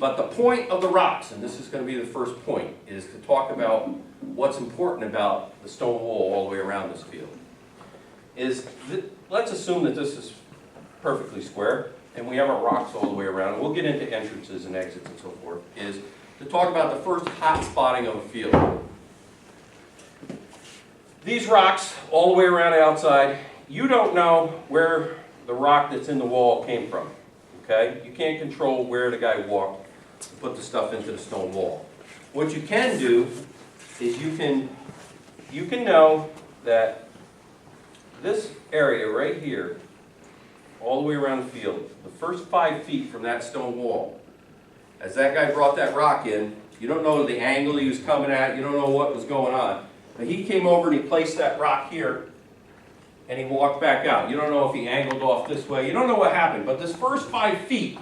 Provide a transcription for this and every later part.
But the point of the rocks, and this is going to be the first point, is to talk about what's important about the stone wall all the way around this field. Let's assume that this is perfectly square, and we have our rocks all the way around, and we'll get into entrances and exits and so forth, is to talk about the first hot spotting of a field. These rocks all the way around the outside, you don't know where the rock that's in the wall came from. Okay? You can't control where the guy walked to put the stuff into the stone wall. What you can do is you can know that this area right here, all the way around the field, the first 5 feet from that stone wall, as that guy brought that rock in, you don't know the angle he was coming at, you don't know what was going on, but he came over and he placed that rock here, and he walked back out. You don't know if he angled off this way, you don't know what happened, but this first 5 feet,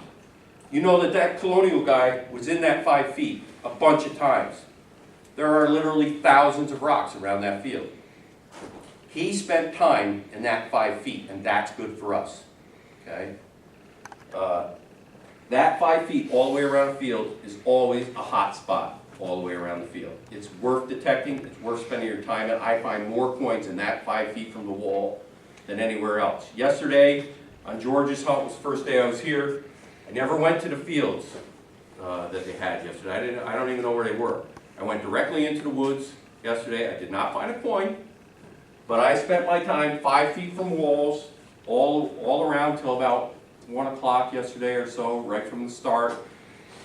you know that that Colonial guy was in that 5 feet a bunch of times. There are literally thousands of rocks around that field. He spent time in that 5 feet, and that's good for us. Okay? That 5 feet all the way around a field is always a hot spot all the way around the field. It's worth detecting, it's worth spending your time in. I find more coins in that 5 feet from the wall than anywhere else. Yesterday, on George's hunt, was the first day I was here, I never went to the fields that they had yesterday. I don't even know where they were. I went directly into the woods yesterday. I did not find a coin, but I spent my time 5 feet from walls, all around till about 1 o'clock yesterday or so, right from the start.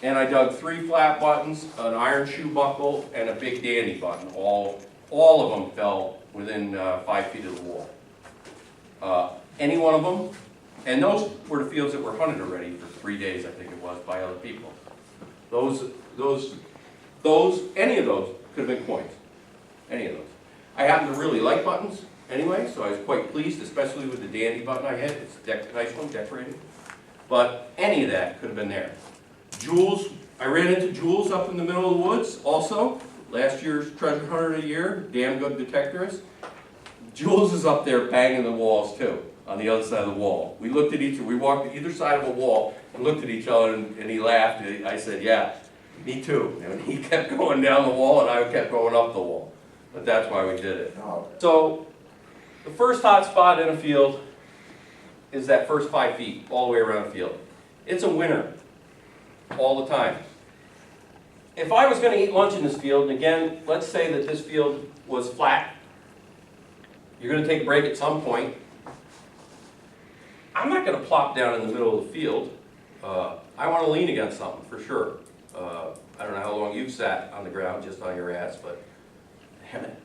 And I dug 3 flat buttons, an iron shoe buckle, and a big dandy button. All of them fell within 5 feet of the wall. Any one of them, and those were the fields that were hunted already for 3 days, I think it was, by other people. Any of those could have been coins. Any of those. I happen to really like buttons anyway, so I was quite pleased, especially with the dandy button I hit. It's a nice one, decorated. But any of that could have been there. Jewels, I ran into Jewels up in the middle of the woods also. Last year's treasure hunter of the year, damn good detectorist. Jules is up there banging the walls too, on the other side of the wall. We looked at we walked to either side of a wall and looked at each other, and he laughed. I said, yeah, me too. And he kept going down the wall and I kept going up the wall. But that's why we did it. So the first hot spot in a field is that first 5 feet all the way around the field. It's a winner all the time. If I was going to eat lunch in this field, and again, let's say that this field was flat, you're going to take a break at some point. I'm not going to plop down in the middle of the field. I want to lean against something for sure. I don't know how long you've sat on the ground just on your ass, but damn it.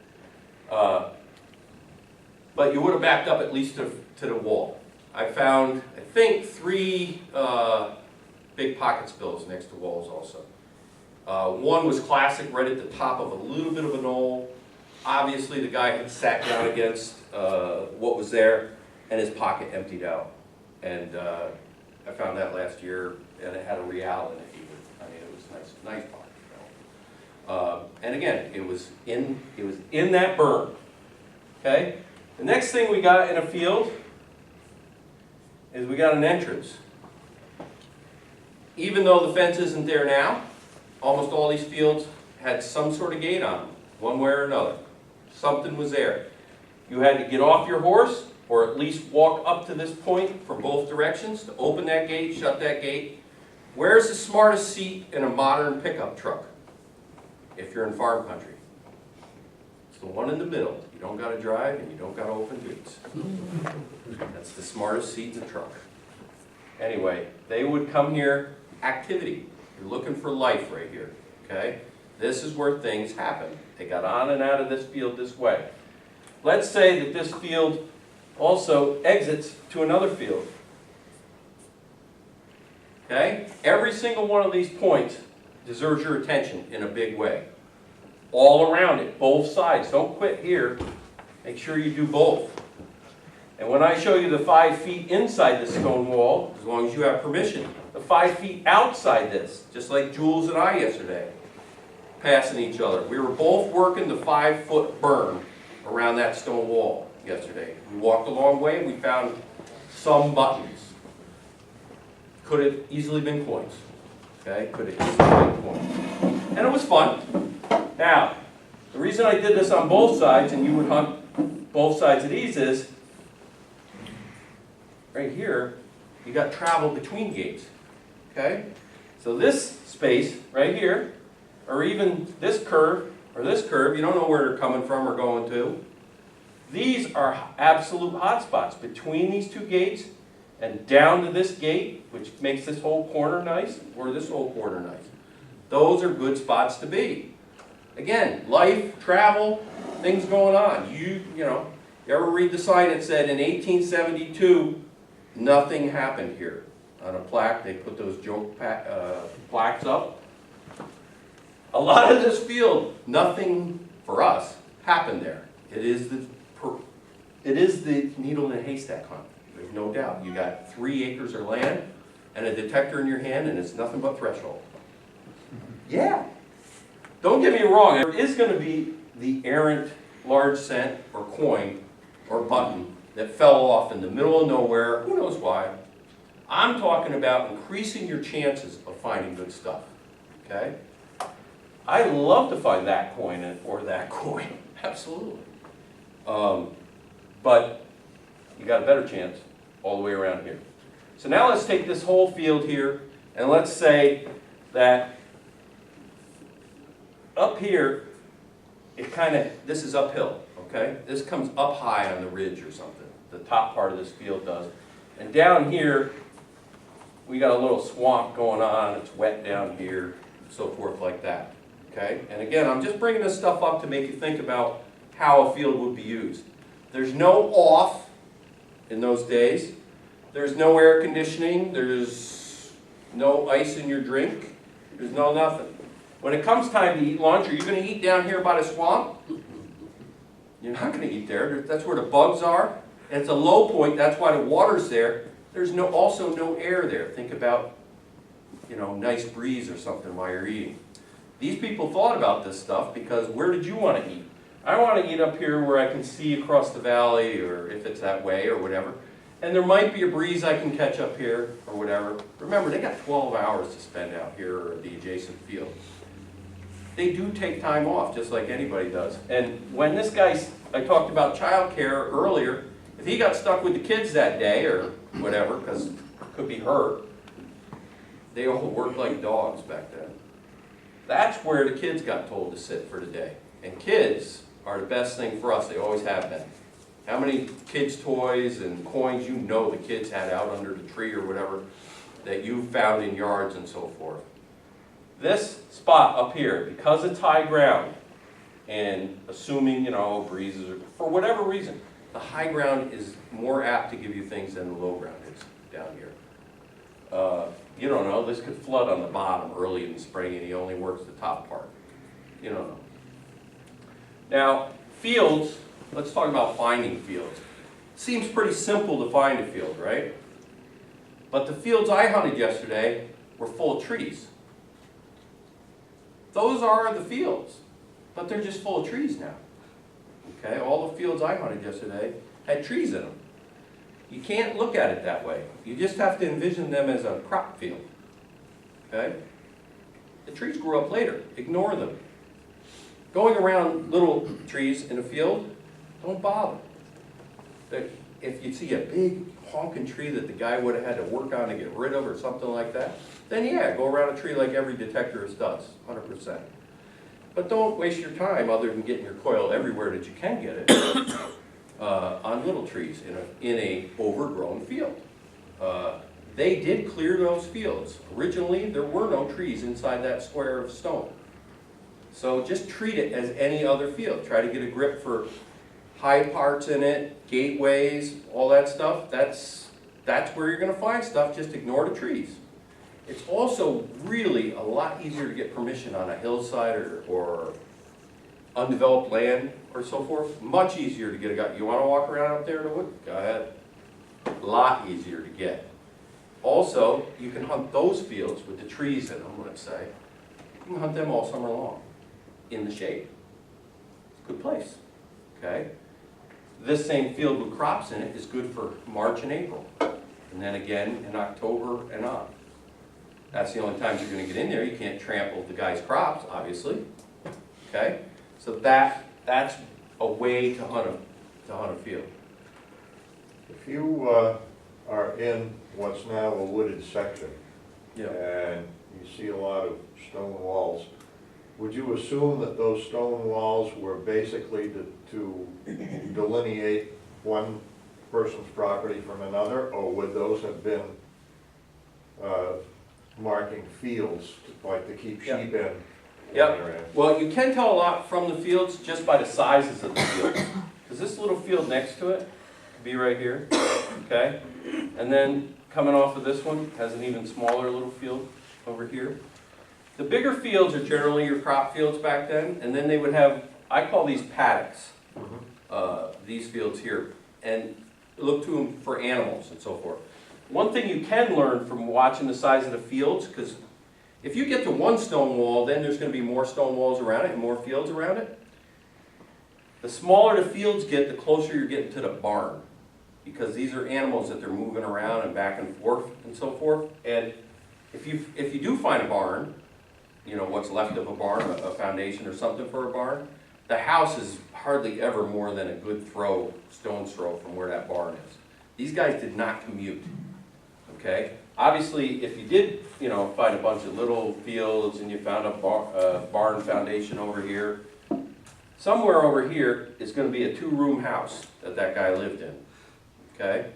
But you would have backed up at least to the wall. I found, I think, 3 big pocket spills next to walls also. One was classic, right at the top of a little bit of a knoll. Obviously the guy had sat down against what was there and his pocket emptied out. And I found that last year, and it had a real in it even. I mean, it was nice pocket. And again, it was in that berm. Okay? The next thing we got in a field is we got an entrance. Even though the fence isn't there now, almost all these fields had some sort of gate on them, one way or another. Something was there. You had to get off your horse, or at least walk up to this point from both directions to open that gate, shut that gate. Where's the smartest seat in a modern pickup truck? If you're in farm country. It's the one in the middle. You don't got to drive and you don't got to open gates. That's the smartest seat in the truck. Anyway, they would come here, activity. You're looking for life right here, okay? This is where things happen. They got on and out of this field this way. Let's say that this field also exits to another field. Okay? Every single one of these points deserves your attention in a big way. All around it, both sides. Don't quit here. Make sure you do both. And when I show you the 5 feet inside the stone wall, as long as you have permission, the 5 feet outside this, just like Jules and I yesterday, passing each other. We were both working the 5-foot berm around that stone wall yesterday. We walked a long way, we found some buttons. Could have easily been coins. Okay, could have easily been point. And it was fun. Now, the reason I did this on both sides, and you would hunt both sides of these, is right here, you got travel between gates. Okay? So this space right here, or even this curve, or this curve, you don't know where they're coming from or going to. These are absolute hotspots between these two gates and down to this gate, which makes this whole corner nice, or this whole corner nice. Those are good spots to be. Again, life, travel, things going on. You ever read the sign that said in 1872, nothing happened here? On a plaque, they put those joke plaques up. A lot of this field, nothing for us happened there. It is the needle in a haystack hunt. There's no doubt. You got 3 acres of land and a detector in your hand, and it's nothing but threshold. Yeah. Don't get me wrong. There is going to be the errant large cent or coin or button that fell off in the middle of nowhere. Who knows why? I'm talking about increasing your chances of finding good stuff. Okay? I love to find that coin or that coin. Absolutely. But you got a better chance all the way around here. So now let's take this whole field here, and let's say that up here, this is uphill, okay? This comes up high on the ridge or something. The top part of this field does. And down here, we got a little swamp going on. It's wet down here, so forth like that, okay? And again, I'm just bringing this stuff up to make you think about how a field would be used. There's no off in those days. There's no air conditioning. There's no ice in your drink. There's no nothing. When it comes time to eat lunch, are you going to eat down here by the swamp? You're not going to eat there. That's where the bugs are. And it's a low point. That's why the water's there. There's also no air there. Think about, nice breeze or something while you're eating. These people thought about this stuff because where did you want to eat? I want to eat up here where I can see across the valley, or if it's that way or whatever. And there might be a breeze I can catch up here or whatever. Remember, they got 12 hours to spend out here or the adjacent field. They do take time off, just like anybody does. And when this guy, I talked about childcare earlier, if he got stuck with the kids that day or whatever, because it could be hurt, they all worked like dogs back then. That's where the kids got told to sit for the day. And kids are the best thing for us. They always have been. How many kids' toys and coins the kids had out under the tree or whatever that you found in yards and so forth. This spot up here, because it's high ground, and assuming, breezes, or for whatever reason, the high ground is more apt to give you things than the low ground is down here. You don't know, this could flood on the bottom early in the spring and he only works the top part. You don't know. Now, fields, let's talk about finding fields. Seems pretty simple to find a field, right? But the fields I hunted yesterday were full of trees. Those are the fields, but they're just full of trees now. Okay, all the fields I hunted yesterday had trees in them. You can't look at it that way. You just have to envision them as a crop field. Okay? The trees grew up later. Ignore them. Going around little trees in a field, don't bother. If you see a big honking tree that the guy would have had to work on to get rid of or something like that, then yeah, go around a tree like every detectorist does, 100%. But don't waste your time other than getting your coil everywhere that you can get it on little trees in a overgrown field. They did clear those fields. Originally, there were no trees inside that square of stone. So just treat it as any other field. Try to get a grip for high parts in it, gateways, all that stuff. That's where you're going to find stuff. Just ignore the trees. It's also really a lot easier to get permission on a hillside or undeveloped land or so forth. Much easier to get a guy. You want to walk around up there in the wood? Go ahead. A lot easier to get. Also, you can hunt those fields with the trees in them, let's say. You can hunt them all summer long in the shade. It's a good place. Okay? This same field with crops in it is good for March and April. And then again in October and on. That's the only time you're gonna get in there. You can't trample the guy's crops, obviously, okay? So that's a way to hunt a field. If you are in what's now a wooded section, Yeah. and you see a lot of stone walls, would you assume that those stone walls were basically to delineate one person's property from another, or would those have been marking fields, like to keep Yeah. sheep in? Yep. Well, you can tell a lot from the fields just by the sizes of the fields. Because this little field next to it could be right here, okay? And then coming off of this one has an even smaller little field over here. The bigger fields are generally your crop fields back then, and then they would have, I call these paddocks, these fields here, and look to them for animals and so forth. One thing you can learn from watching the size of the fields, because if you get to one stone wall, then there's going to be more stone walls around it and more fields around it. The smaller the fields get, the closer you're getting to the barn, because these are animals that they're moving around and back and forth and so forth. And if you do find a barn, you know, what's left of a barn, a foundation or something for a barn, the house is hardly ever more than a good stone's throw from where that barn is. These guys did not commute, okay? Obviously, if you did, you know, find a bunch of little fields and you found a barn foundation over here, somewhere over here is going to be a two-room house that guy lived in, okay?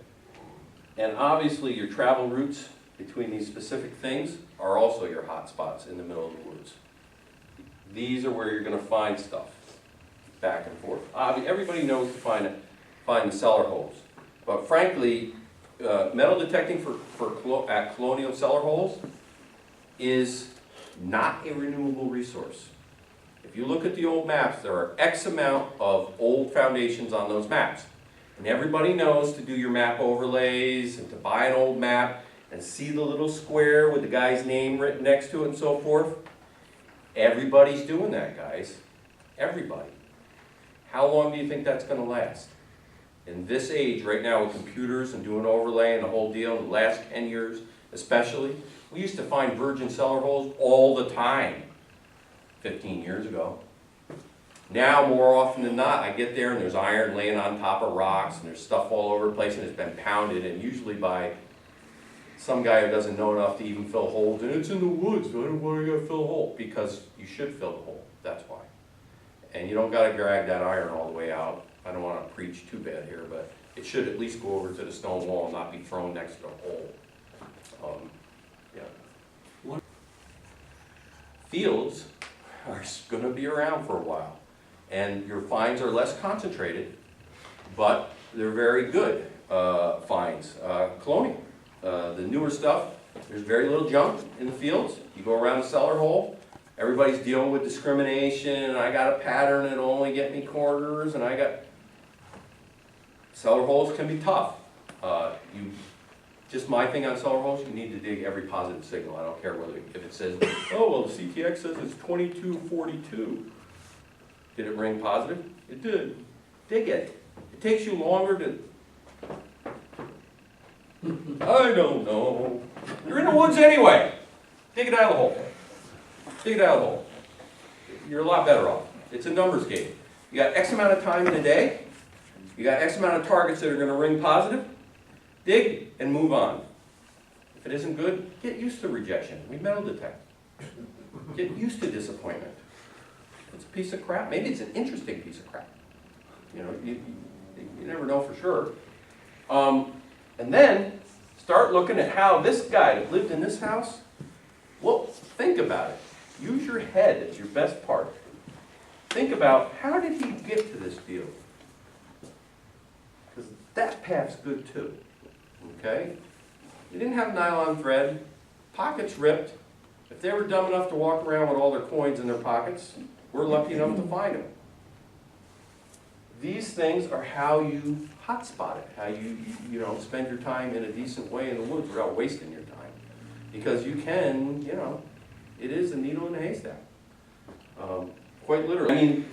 And obviously, your travel routes between these specific things are also your hot spots in the middle of the woods. These are where you're going to find stuff back and forth. Everybody knows to find the cellar holes, but frankly, metal detecting at Colonial cellar holes is not a renewable resource. If you look at the old maps, there are X amount of old foundations on those maps. And everybody knows to do your map overlays and to buy an old map and see the little square with the guy's name written next to it and so forth. Everybody's doing that, guys. Everybody. How long do you think that's going to last? In this age, right now, with computers and doing overlay and the whole deal, in the last 10 years especially, we used to find virgin cellar holes all the time 15 years ago. Now, more often than not, I get there and there's iron laying on top of rocks and there's stuff all over the place and it's been pounded, and usually by some guy who doesn't know enough to even fill holes, and it's in the woods, so I don't want to fill a hole, because you should fill the hole, that's why. And you don't got to drag that iron all the way out. I don't want to preach too bad here, but it should at least go over to the stone wall and not be thrown next to a hole. Yeah. Fields are going to be around for a while, and your finds are less concentrated, but they're very good finds. Colonial, the newer stuff, there's very little junk in the fields. You go around the cellar hole, everybody's dealing with discrimination, and I got a pattern that'll only get me corners, and I got... Cellar holes can be tough. Just my thing on cellar holes, you need to dig every positive signal. I don't care whether, if it says, oh, well, the CTX says it's 2242. Did it ring positive? It did. Dig it. It takes you longer to... I don't know. You're in the woods anyway. Dig it out of the hole. Dig it out of the hole. You're a lot better off. It's a numbers game. You got X amount of time in a day. You got X amount of targets that are going to ring positive. Dig and move on. If it isn't good, get used to rejection. We metal detect. Get used to disappointment. If it's a piece of crap, maybe it's an interesting piece of crap. You know, you never know for sure. And then start looking at how this guy that lived in this house, well, think about it. Use your head as your best part. Think about, how did he get to this field? Because that path's good too. Okay? They didn't have nylon thread, pockets ripped. If they were dumb enough to walk around with all their coins in their pockets, we're lucky enough to find them. These things are how you hotspot it, how you spend your time in a decent way in the woods without wasting your time. Because you can, it is a needle in a haystack. Quite literally. I mean,